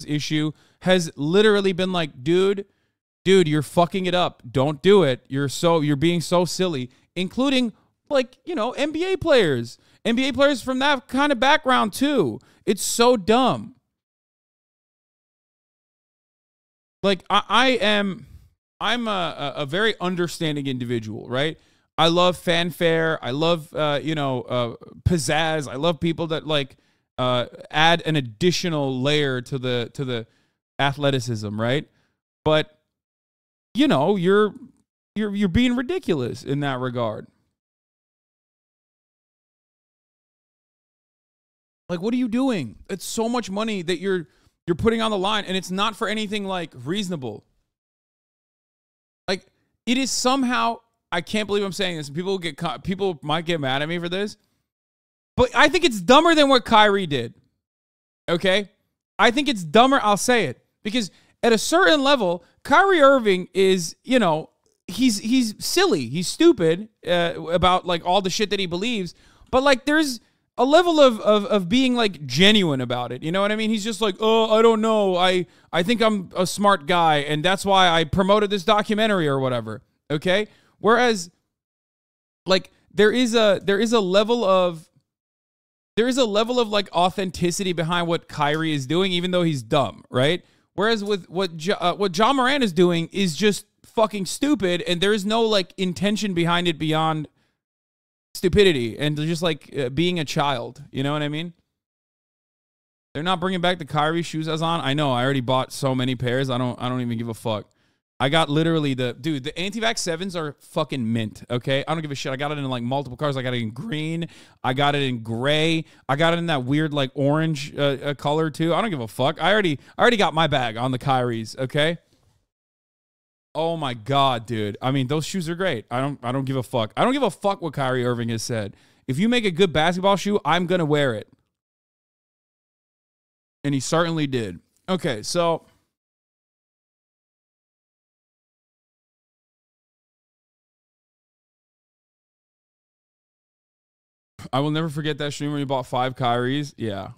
issue has literally been like, dude, you're fucking it up. Don't do it. You're being so silly, including like, you know, NBA players from that kind of background too. It's so dumb. Like I'm a very understanding individual, right? I love fanfare. I love, pizzazz. I love people that like add an additional layer to the athleticism, right? But you know, you're being ridiculous in that regard. Like, what are you doing? It's so much money that you're putting on the line, and it's not for anything like reasonable. Like, it is somehow, I can't believe I'm saying this. People might get mad at me for this, but I think it's dumber than what Kyrie did. Okay? I think it's dumber. I'll say it because at a certain level, Kyrie Irving is, you know, he's silly. He's stupid about like all the shit that he believes. But like there's a level of being like genuine about it. You know what I mean? He's just like, oh, I don't know. I think I'm a smart guy and that's why I promoted this documentary or whatever. Okay? Whereas like there is a level of like authenticity behind what Kyrie is doing, even though he's dumb, right? Whereas with what Ja Morant is doing is just fucking stupid, and there is no like intention behind it beyond stupidity and just like being a child. You know what I mean? They're not bringing back the Kyrie shoes, Hasan. I know. I already bought so many pairs. I don't even give a fuck. I got literally the anti-vax 7s are fucking mint, okay? I don't give a shit. I got it in like multiple colors. I got it in green. I got it in gray. I got it in that weird like orange color too. I don't give a fuck. I already got my bag on the Kyries, okay? Oh my God, dude. I mean, those shoes are great. I don't give a fuck. I don't give a fuck what Kyrie Irving has said. If you make a good basketball shoe, I'm going to wear it. And he certainly did. Okay, so I will never forget that stream where you bought 5 Kyries. Yeah.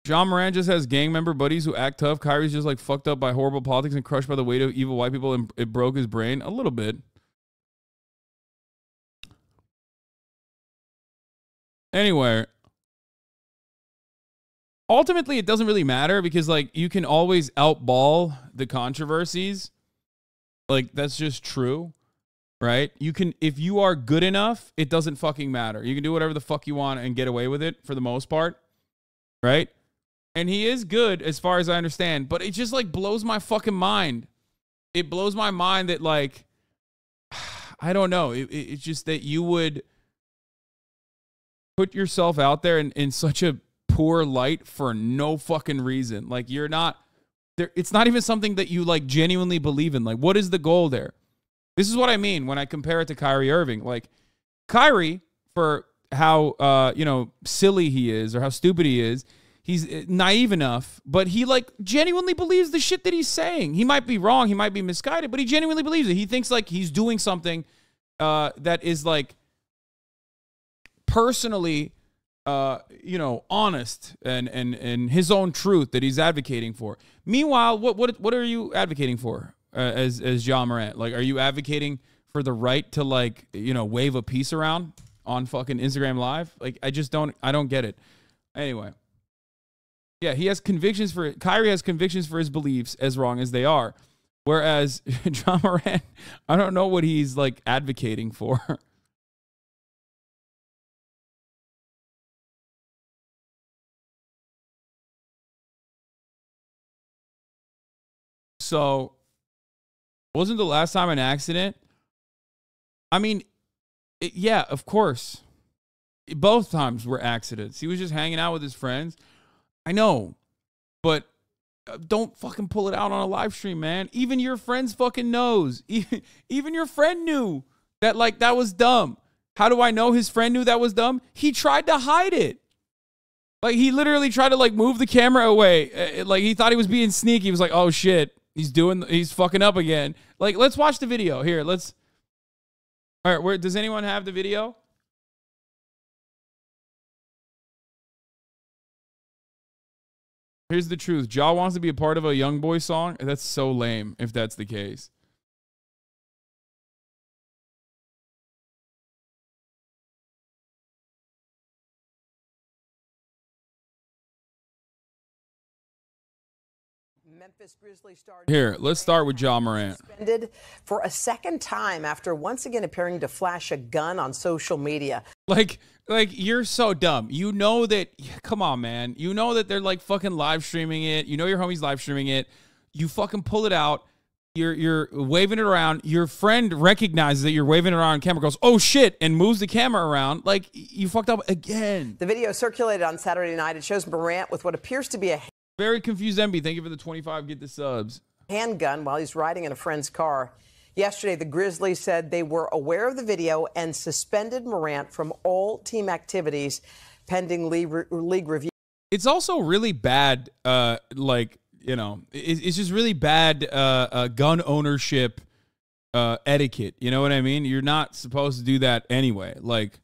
Ja Morant just has gang member buddies who act tough. Kyrie's just like fucked up by horrible politics and crushed by the weight of evil white people, and it broke his brain a little bit. Anyway, ultimately it doesn't really matter because like you can always outball the controversies. Like that's just true. Right? You can, if you are good enough, it doesn't fucking matter. You can do whatever the fuck you want and get away with it for the most part. Right? And he is good as far as I understand, but it just like blows my fucking mind. It blows my mind that like, I don't know. It's just that you would put yourself out there in such a poor light for no fucking reason. Like you're not there. It's not even something that you like genuinely believe in. Like what is the goal there? This is what I mean when I compare it to Kyrie Irving. Like, Kyrie, for how, silly he is or how stupid he is, he's naive enough, but he, like, genuinely believes the shit that he's saying. He might be wrong. He might be misguided, but he genuinely believes it. He thinks, like, he's doing something that is, like, personally, honest and his own truth that he's advocating for. Meanwhile, what are you advocating for? As Ja Morant, like, are you advocating for the right to like, wave a piece around on fucking Instagram Live? Like, I don't get it. Anyway, yeah, Kyrie has convictions for his beliefs, as wrong as they are. Whereas Ja Morant, I don't know what he's like advocating for. So, wasn't the last time an accident? I mean, yeah, of course. Both times were accidents. He was just hanging out with his friends. I know, but don't fucking pull it out on a live stream, man. Even your friends fucking knows. Even your friend knew that, like, that was dumb. How do I know his friend knew that was dumb? He tried to hide it. Like, he literally tried to, like, move the camera away. Like, he thought he was being sneaky. He was like, oh, shit. He's fucking up again. Like, let's watch the video. Here, all right, does anyone have the video? Here's the truth. Ja wants to be a part of a Young Boy song. That's so lame if that's the case. Memphis Grizzlies star. Here, let's start with Ja Morant. Suspended for a second time after once again appearing to flash a gun on social media. Like you're so dumb. You know that, come on, man. You know that they're like fucking live streaming it. You know your homie's live streaming it. You fucking pull it out. You're waving it around. Your friend recognizes that you're waving it around on camera, goes, oh shit, and moves the camera around. Like, you fucked up again. The video circulated on Saturday night. It shows Morant with what appears to be a very confused MB. Thank you for the 25. Get the subs. Handgun while he's riding in a friend's car. Yesterday, the Grizzlies said they were aware of the video and suspended Morant from all team activities pending league review. It's also really bad, it's just really bad gun ownership etiquette. You know what I mean? You're not supposed to do that anyway. Like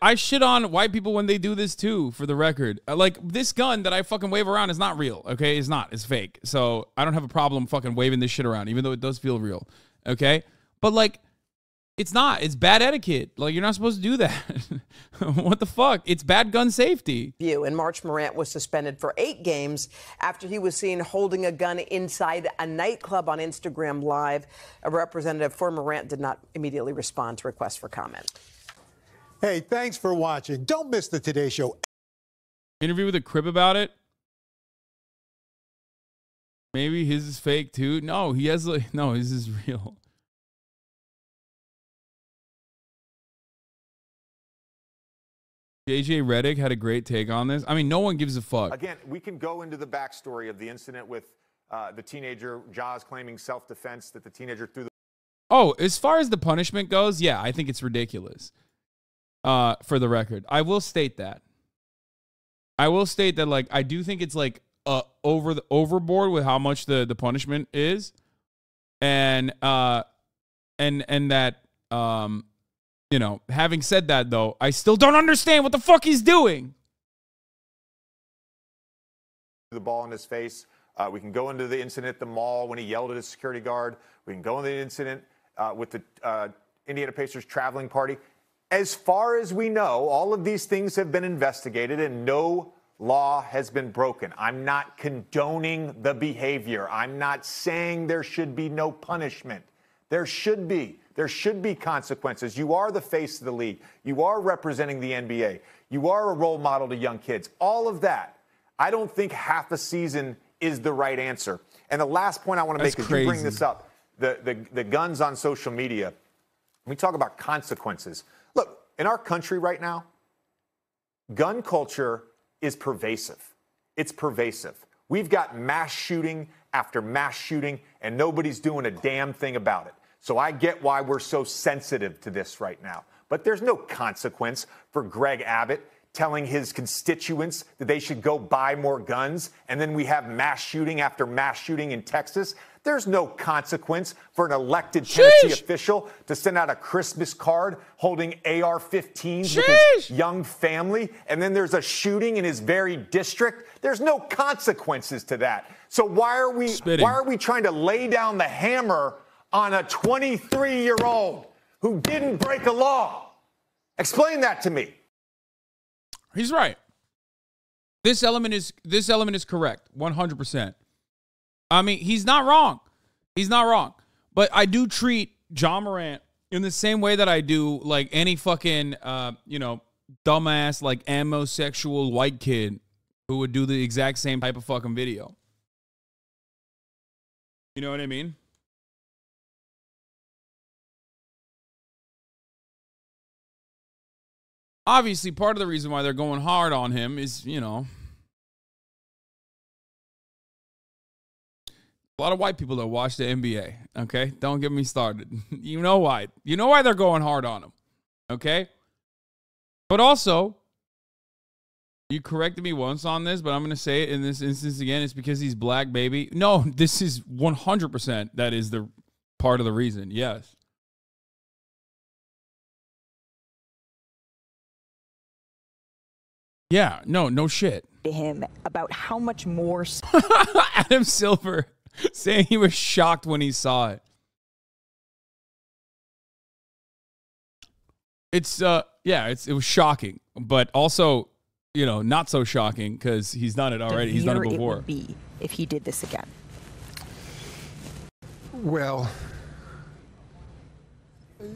I shit on white people when they do this too, for the record. Like, this gun that I fucking wave around is not real, okay? It's not. It's fake. So I don't have a problem fucking waving this shit around, even though it does feel real, okay? But, like, it's not. It's bad etiquette. Like, you're not supposed to do that. What the fuck? It's bad gun safety. In March, Morant was suspended for 8 games after he was seen holding a gun inside a nightclub on Instagram Live. A representative for Morant did not immediately respond to requests for comment. Hey, thanks for watching. Don't miss the Today Show. Interview with a Crib about it. Maybe his is fake too. No, he has like, no, his is real. JJ Redick had a great take on this. I mean, no one gives a fuck. Again, we can go into the backstory of the incident with the teenager. Ja's claiming self-defense, that the teenager threw the... Oh, as far as the punishment goes, yeah, I think it's ridiculous. For the record, I will state that. Like, I do think it's like overboard with how much the punishment is, and that you know, having said that though, I still don't understand what the fuck he's doing. The ball in his face. We can go into the incident at the mall when he yelled at his security guard. We can go into the incident with the Indiana Pacers traveling party. As far as we know, all of these things have been investigated and no law has been broken. I'm not condoning the behavior. I'm not saying there should be no punishment. There should be. There should be consequences. You are the face of the league. You are representing the NBA. You are a role model to young kids. All of that. I don't think half a season is the right answer. And the last point I want to make is you bring this up. The guns on social media. We talk about consequences. Look, in our country right now, gun culture is pervasive. It's pervasive. We've got mass shooting after mass shooting, and nobody's doing a damn thing about it. So I get why we're so sensitive to this right now. But there's no consequence for Greg Abbott telling his constituents that they should go buy more guns, and then we have mass shooting after mass shooting in Texas. There's no consequence for an elected Tennessee official to send out a Christmas card holding AR-15s with his young family, and then there's a shooting in his very district. There's no consequences to that. So why are we trying to lay down the hammer on a 23-year-old who didn't break a law? Explain that to me. He's right. This element is correct, 100%. I mean, he's not wrong. He's not wrong. But I do treat Ja Morant in the same way that I do like any fucking dumbass like amosexual white kid who would do the exact same type of fucking video. You know what I mean? Obviously, part of the reason why they're going hard on him is, you know, a lot of white people that watch the NBA, okay? Don't get me started. You know why. You know why they're going hard on him, okay? But also, you corrected me once on this, but I'm going to say it in this instance again. It's because he's black, baby. No, this is 100% that is the part of the reason, yes. Yeah, no shit. To him about how much more. Adam Silver saying he was shocked when he saw it. It was shocking, but also, not so shocking because he's done it already. He's done it before. It would be if he did this again. Well,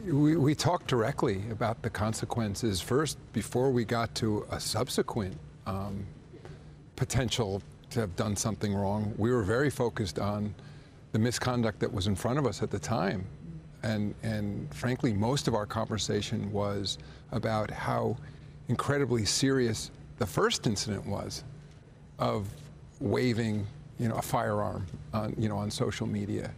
we talked directly about the consequences first before we got to a subsequent potential to have done something wrong. We were very focused on the misconduct that was in front of us at the time. And frankly, most of our conversation was about how incredibly serious the first incident was of waving, a firearm on social media.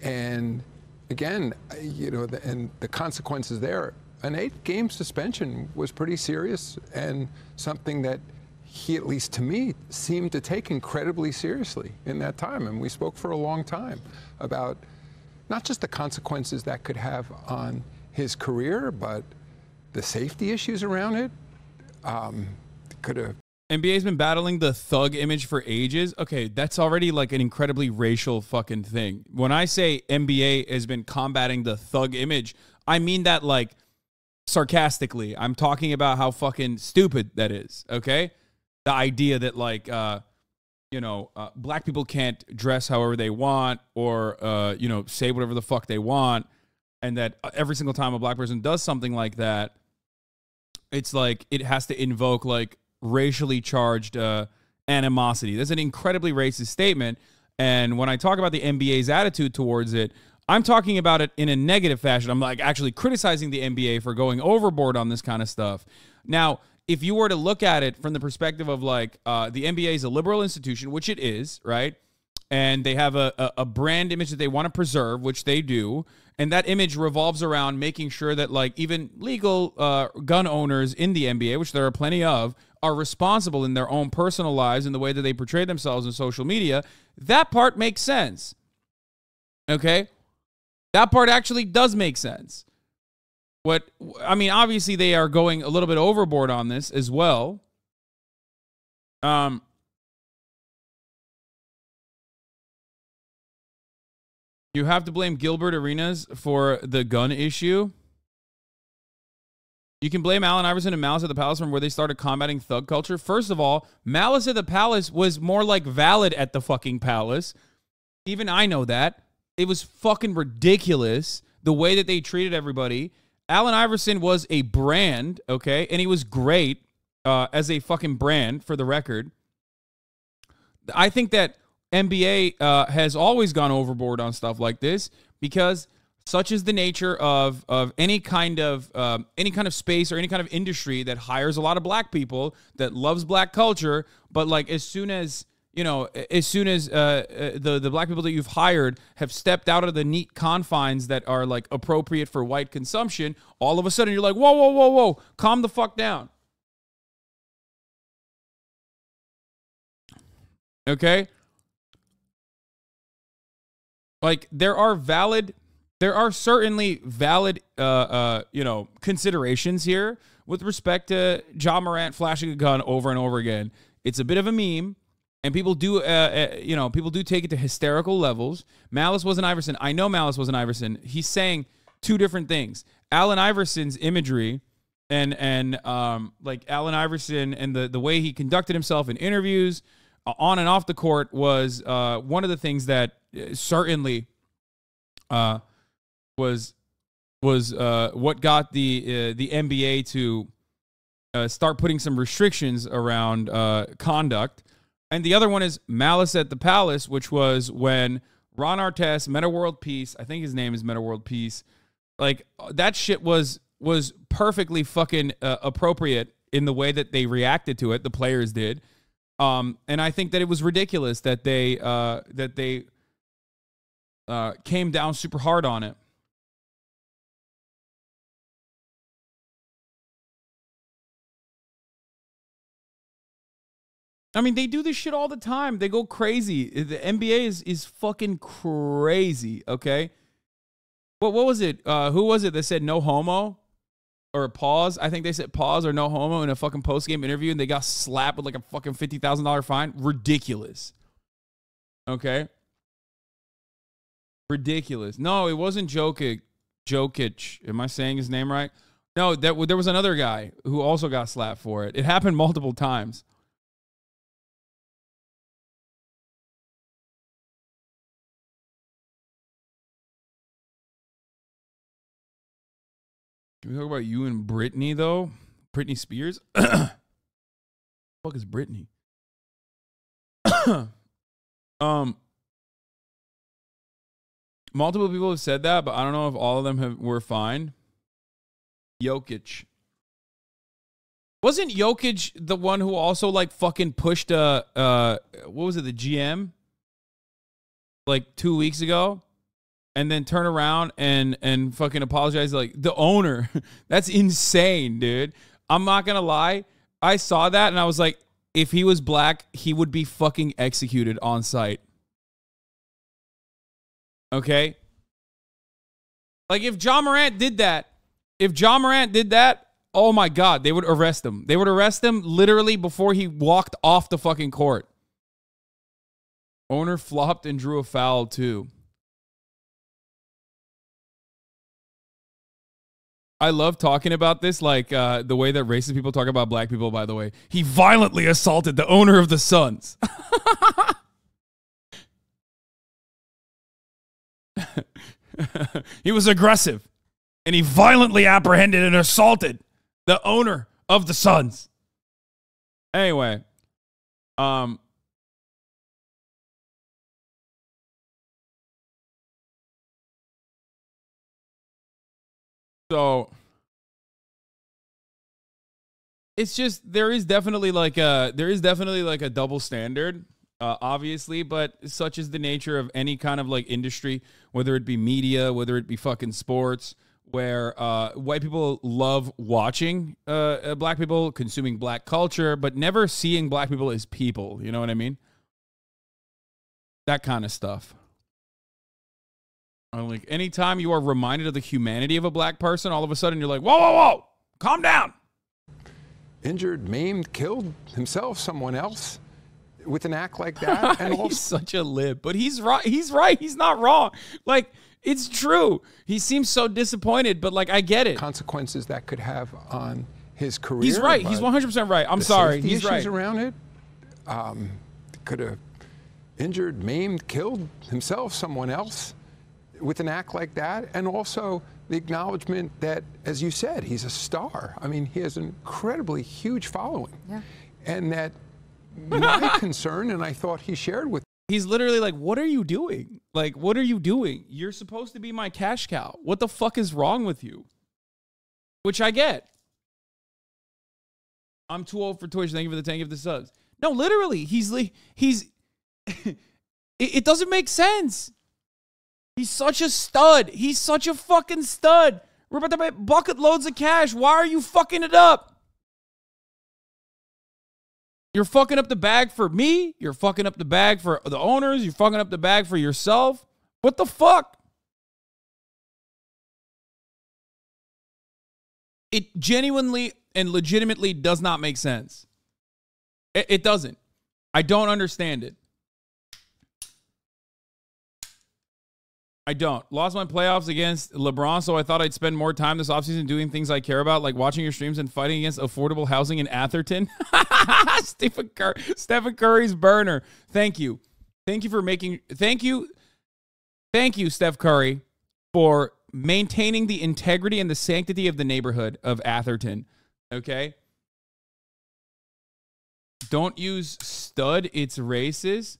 And again, and the consequences there, an 8-game suspension was pretty serious and something that he, at least to me, seemed to take incredibly seriously in that time. And we spoke for a long time about not just the consequences that could have on his career, but the safety issues around it. Could have. NBA's been battling the thug image for ages. Okay, that's already like an incredibly racial fucking thing. When I say NBA has been combating the thug image, I mean that like sarcastically. I'm talking about how fucking stupid that is, okay? The idea that like, black people can't dress however they want or, say whatever the fuck they want. And that every single time a black person does something like that, it's like it has to invoke like racially charged animosity. That's an incredibly racist statement. And when I talk about the NBA's attitude towards it, I'm talking about it in a negative fashion. I'm like actually criticizing the NBA for going overboard on this kind of stuff. Now, if you were to look at it from the perspective of like the NBA is a liberal institution, which it is, right? And they have a brand image that they want to preserve, which they do. And that image revolves around making sure that like even legal gun owners in the NBA, which there are plenty of, are responsible in their own personal lives in the way that they portray themselves in social media. That part makes sense. Okay? That part actually does make sense. Obviously they are going a little bit overboard on this as well. You have to blame Gilbert Arenas for the gun issue. You can blame Allen Iverson and Malice at the Palace from where they started combating thug culture. First of all, Malice at the Palace was more like Valid at the fucking Palace. Even I know that. It was fucking ridiculous the way that they treated everybody. Allen Iverson was a brand, okay? And he was great as a fucking brand, for the record. I think that NBA has always gone overboard on stuff like this because such is the nature of any kind of space or any kind of industry that hires a lot of black people, that loves black culture, but like as soon as the black people that you've hired have stepped out of the neat confines that are like appropriate for white consumption, all of a sudden you're like, whoa, calm the fuck down. Okay? Like there are certainly valid considerations here with respect to Ja Morant flashing a gun over and over again. It's a bit of a meme. And people do take it to hysterical levels. Malice wasn't Iverson. I know Malice wasn't Iverson. He's saying two different things. Allen Iverson's imagery and like Allen Iverson and the way he conducted himself in interviews on and off the court was one of the things that certainly was what got the NBA to start putting some restrictions around conduct. And the other one is Malice at the Palace, which was when Ron Artest, Meta World Peace, I think his name is Meta World Peace, like that shit was perfectly fucking appropriate in the way that they reacted to it, the players did. And I think that it was ridiculous that they came down super hard on it. I mean, they do this shit all the time. They go crazy. The NBA is fucking crazy, okay? What was it? Who was it that said no homo? or pause. I think they said pause or no homo in a fucking post-game interview, and they got slapped with like a fucking $50,000 fine. Ridiculous. Okay? Ridiculous. No, it wasn't Jokic. Am I saying his name right? No, there was another guy who also got slapped for it. It happened multiple times. Can we talk about you and Britney, though? Britney Spears? What the fuck is Britney? Multiple people have said that, but I don't know if all of them were fine. Jokic. Wasn't Jokic the one who also like fucking pushed what was it, the GM? Like 2 weeks ago? And then turn around and fucking apologize like the owner. That's insane, dude. I'm not gonna lie. I saw that and I was like, if he was black, he would be fucking executed on site. Okay? Like if Ja Morant did that, oh my God, they would arrest him. They would arrest him literally before he walked off the fucking court. Owner flopped and drew a foul too. I love talking about this, like the way that racist people talk about black people, by the way. He violently assaulted the owner of the Suns. He was aggressive, and he violently apprehended and assaulted the owner of the Suns. Anyway, so it's just there is definitely like a double standard, obviously, but such is the nature of any kind of like industry, whether it be media, whether it be fucking sports, where white people love watching black people, consuming black culture, but never seeing black people as people. You know what I mean? That kind of stuff. Like anytime you are reminded of the humanity of a black person, all of a sudden you're like, whoa, whoa, whoa, calm down. Injured, maimed, killed himself, someone else with an act like that. And he's such a lib, but he's right. He's right. He's not wrong. Like, it's true. He seems so disappointed, but like, I get it. Consequences that could have on his career. He's right. He's 100% right. I'm sorry. He's right. Around it could have injured, maimed, killed himself, someone else with an act like that. And also the acknowledgement that, as you said, he's a star. I mean, he has an incredibly huge following. Yeah. And that my concern, and I thought he shared with. He's literally like, what are you doing? Like, what are you doing? You're supposed to be my cash cow. What the fuck is wrong with you? Which I get. I'm too old for Twitch. Thank you for the 10 of the subs. No, literally, he's it doesn't make sense. He's such a stud. He's such a fucking stud. We're about to buy bucket loads of cash. Why are you fucking it up? You're fucking up the bag for me. You're fucking up the bag for the owners. You're fucking up the bag for yourself. What the fuck? It genuinely and legitimately does not make sense. It doesn't. I don't understand it. I don't. Lost my playoffs against LeBron, so I thought I'd spend more time this offseason doing things I care about, like watching your streams and fighting against affordable housing in Atherton. Stephen Curry's burner. Thank you. Thank you for making... Thank you, Steph Curry, for maintaining the integrity and the sanctity of the neighborhood of Atherton. Okay? Don't use stud. It's racist.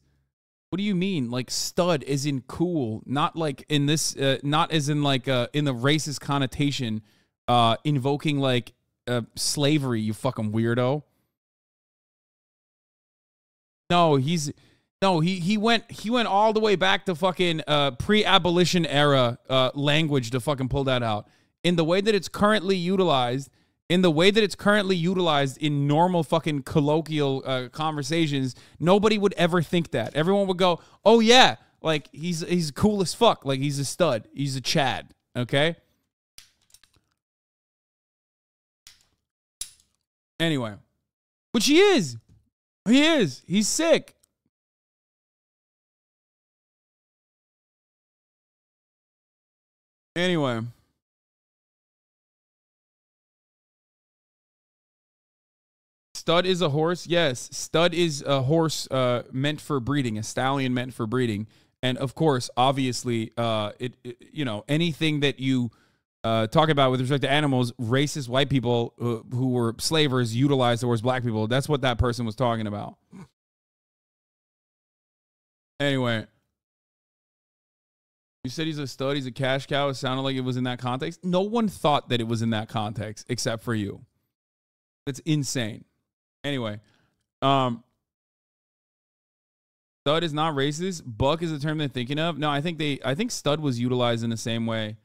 What do you mean? Like stud is in cool, not like in this, not as in like in the racist connotation, invoking like slavery, you fucking weirdo. No, he went all the way back to fucking pre-abolition era language to fucking pull that out. In the way that it's currently utilized, in normal fucking colloquial conversations, nobody would ever think that. Everyone would go, "Oh yeah, like he's cool as fuck, like he's a stud, he's a Chad." Okay. Anyway, which he is. He is. He's sick. Anyway. Stud is a horse. Yes, stud is a horse meant for breeding, a stallion meant for breeding. And of course, obviously, you know, anything that you talk about with respect to animals, racist white people who were slavers utilized towards black people. That's what that person was talking about. Anyway, you said he's a stud, he's a cash cow. It sounded like it was in that context. No one thought that it was in that context except for you. That's insane. Anyway, stud is not racist. Buck is the term they're thinking of. No, I think stud was utilized in the same way.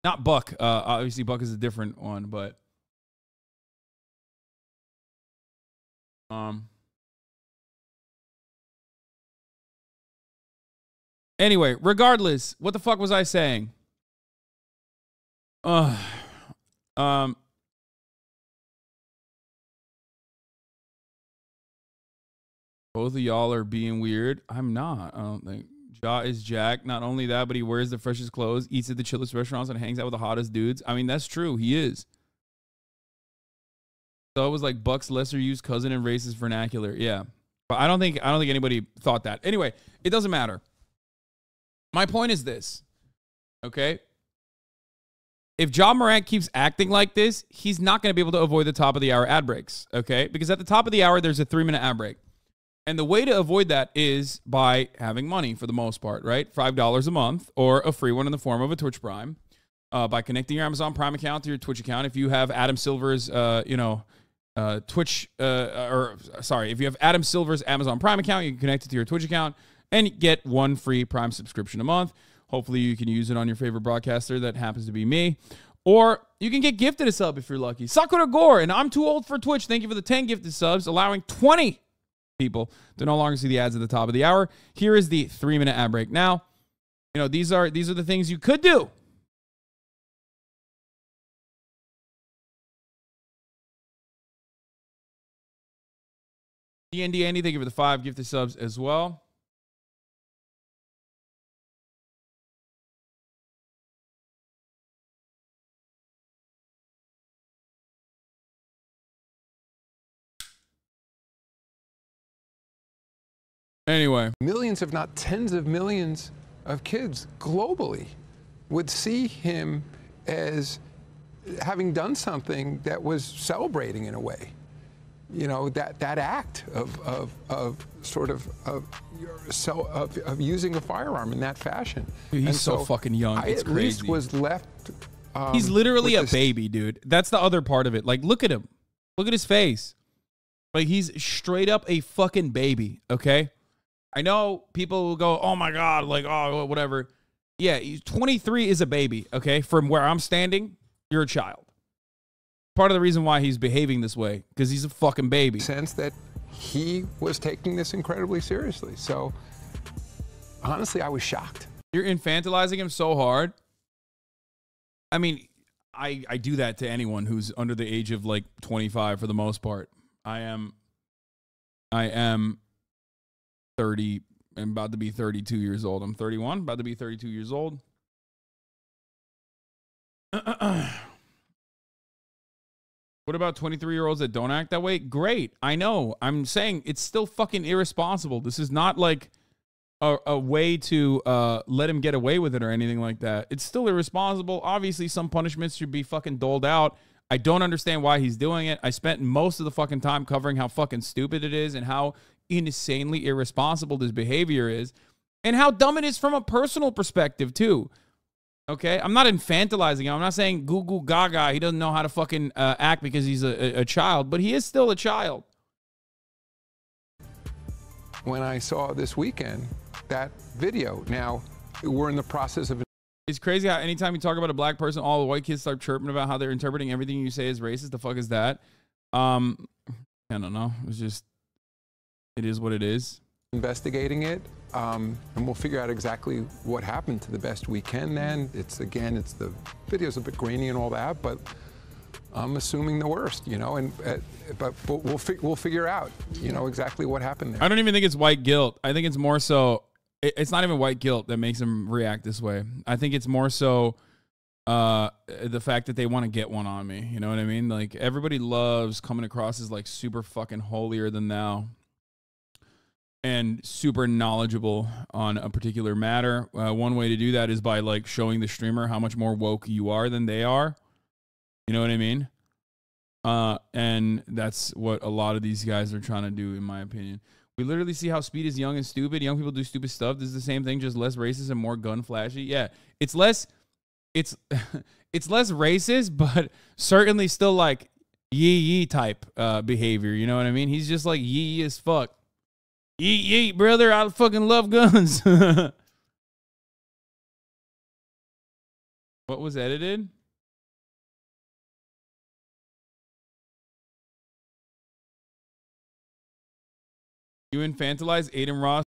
Not buck. Obviously, buck is a different one, but anyway, regardless, what the fuck was I saying? Both of y'all are being weird. I'm not. I don't think. Ja is Jack. Not only that, but he wears the freshest clothes, eats at the chillest restaurants, and hangs out with the hottest dudes. I mean, that's true. He is. So it was like Buck's lesser used cousin in racist vernacular. Yeah. But I don't think anybody thought that. Anyway, it doesn't matter. My point is this. Okay? If Ja Morant keeps acting like this, he's not going to be able to avoid the top of the hour ad breaks. Okay? Because at the top of the hour, there's a 3-minute ad break. And the way to avoid that is by having money for the most part, right? $5 a month or a free one in the form of a Twitch Prime. By connecting your Amazon Prime account to your Twitch account. If you have Adam Silver's, if you have Adam Silver's Amazon Prime account, you can connect it to your Twitch account and get 1 free Prime subscription a month. Hopefully you can use it on your favorite broadcaster. That happens to be me. Or you can get gifted a sub if you're lucky. Sakura Gore, and I'm too old for Twitch. Thank you for the 10 gifted subs, allowing 20 people to no longer see the ads at the top of the hour. Here is the 3-minute ad break. Now, you know, these are the things you could do. D&D Andy, thank you for the 5 gifted subs as well. Anyway. Millions, if not tens of millions of kids globally would see him as having done something that was celebrating in a way. You know, that act of using a firearm in that fashion. Dude, he's so fucking young. It's at crazy. least was left. He's literally a baby, dude. That's the other part of it. Like, look at him. Look at his face. Like, he's straight up a fucking baby, okay? I know people will go, oh my God, like, oh, whatever. Yeah, 23 is a baby, okay? From where I'm standing, you're a child. Part of the reason why he's behaving this way, because he's a fucking baby. Sense that he was taking this incredibly seriously. So, honestly, I was shocked. You're infantilizing him so hard. I mean, I do that to anyone who's under the age of, like, 25 for the most part. I am 30. I'm about to be 32 years old. I'm 31, about to be 32 years old. What about 23-year-olds that don't act that way? Great. I know. I'm saying it's still fucking irresponsible. This is not like a way to let him get away with it or anything like that. It's still irresponsible. Obviously, some punishments should be fucking doled out. I don't understand why he's doing it. I spent most of the fucking time covering how fucking stupid it is and how insanely irresponsible this behavior is and how dumb it is from a personal perspective, too. Okay, I'm not infantilizing him. I'm not saying goo goo gaga. He doesn't know how to fucking act because he's a child, but he is still a child. When I saw this weekend that video, now we're in the process of. It's crazy how anytime you talk about a black person, all the white kids start chirping about how they're interpreting everything you say as racist. The fuck is that? I don't know. It's just, it is what it is. Investigating it, and we'll figure out exactly what happened to the best we can then. The video's a bit grainy and all that, but I'm assuming the worst, you know, but we'll figure out, you know, exactly what happened there. I don't even think it's white guilt. I think it's more so, it's not even white guilt that makes them react this way. I think it's more so the fact that they want to get one on me. You know what I mean? Like, everybody loves coming across as like super fucking holier than thou and super knowledgeable on a particular matter. One way to do that is by like showing the streamer how much more woke you are than they are. You know what I mean? And that's what a lot of these guys are trying to do, in my opinion. We literally see how Speed is young and stupid. Young people do stupid stuff. This is the same thing, just less racist and more gun flashy. Yeah, it's less racist, but certainly still like yee type behavior. You know what I mean? He's just like yee as fuck. Yee, brother. I fucking love guns. What was edited? You infantilize Aiden Ross